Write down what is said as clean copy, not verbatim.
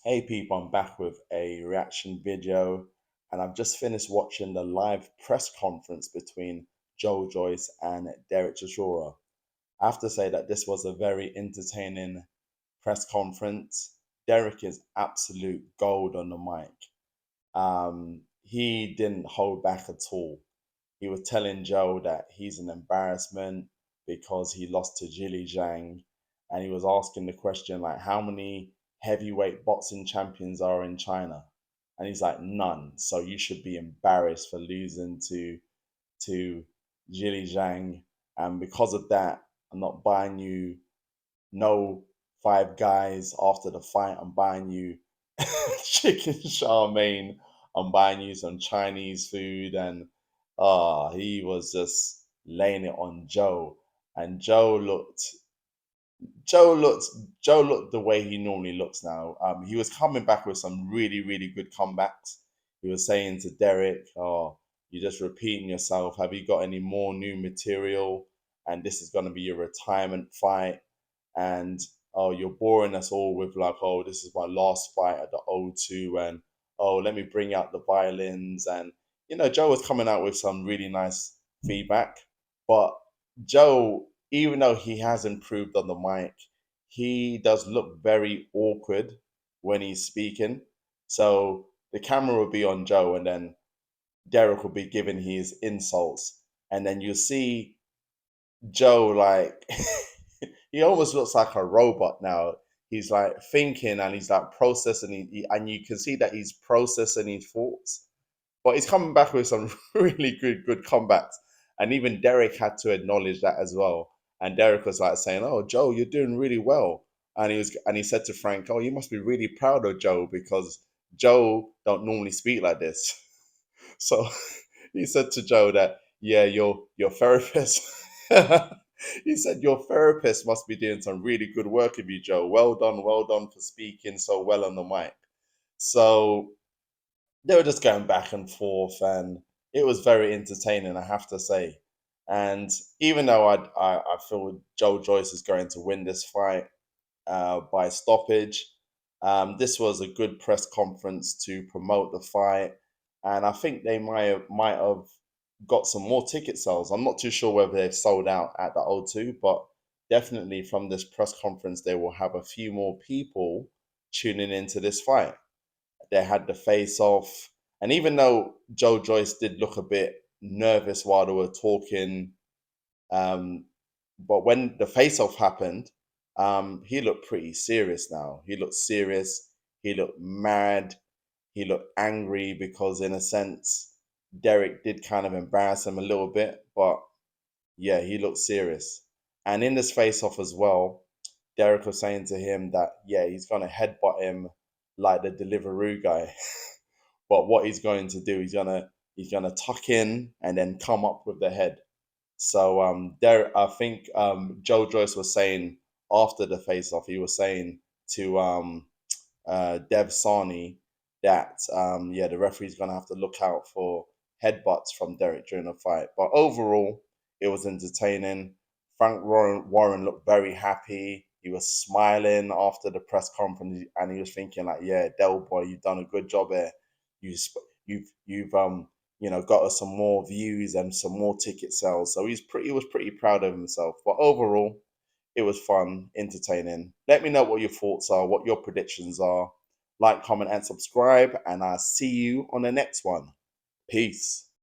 Hey people, I'm back with a reaction video, and I've just finished watching the live press conference between Joyce and Derek Chisora. I have to say that this was a very entertaining press conference. Derek is absolute gold on the mic. He didn't hold back at all. He was telling Joe that he's an embarrassment because he lost to Jilly Zhang, and he was asking the question like, how many heavyweight boxing champions are in China? And he's like, none. So you should be embarrassed for losing to Jilly Zhang, and because of that, I'm not buying you no five guys after the fight. I'm buying you chicken chow mein. I'm buying you some Chinese food, and he was just laying it on Joe. And Joe looked Joe looked the way he normally looks now. He was coming back with some really good comebacks. He was saying to Derek, "Oh, you're just repeating yourself. Have you got any more new material? And this is going to be your retirement fight. And oh, you're boring us all with like, oh, this is my last fight at the O2, and oh, let me bring out the violins." And Joe was coming out with some really nice feedback, but Joe, even though he has improved on the mic, he does look very awkward when he's speaking. So the camera will be on Joe, and then Derek will be giving his insults, and then you see Joe like he almost looks like a robot now. He's like thinking and he's like processing, and you can see that he's processing his thoughts. But he's coming back with some really good comebacks, and even Derek had to acknowledge that as well. And Derek was like saying, "Oh, Joe, you're doing really well." And he said to Frank, "Oh, you must be really proud of Joe because Joe don't normally speak like this." So he said to Joe that, yeah, your therapist. He said your therapist must be doing some really good work with you, Joe. Well done for speaking so well on the mic. So they were just going back and forth, and it was very entertaining, I have to say. And even though I feel Joyce is going to win this fight by stoppage, this was a good press conference to promote the fight, and I think they might have got some more ticket sales. I'm not too sure whether they've sold out at the O2, but definitely from this press conference, they will have a few more people tuning into this fight. They had the face off, and even though Joyce did look a bit nervous while they were talking, um, but when the face off happened, he looked pretty serious now. He looked serious. He looked mad. He looked angry because, in a sense, Derek did kind of embarrass him a little bit. But yeah, he looked serious. And in this face off as well, Derek was saying to him that, yeah, he's going to headbutt him like the Deliveroo guy. But what he's going to do, he's gonna tuck in and then come up with the head. So there, I think Joe Joyce was saying after the face-off, he was saying to Dev Sani that yeah, the referee's gonna have to look out for headbutts from Derek during the fight. But overall, it was entertaining. Warren looked very happy. He was smiling after the press conference, and he was thinking like, "Yeah, Del boy, you've done a good job here. You've got us some more views and some more ticket sales." So he was pretty proud of himself. But overall, it was fun, entertaining. Let me know what your thoughts are, what your predictions are. Like, comment, and subscribe, and I'll see you on the next one. Peace.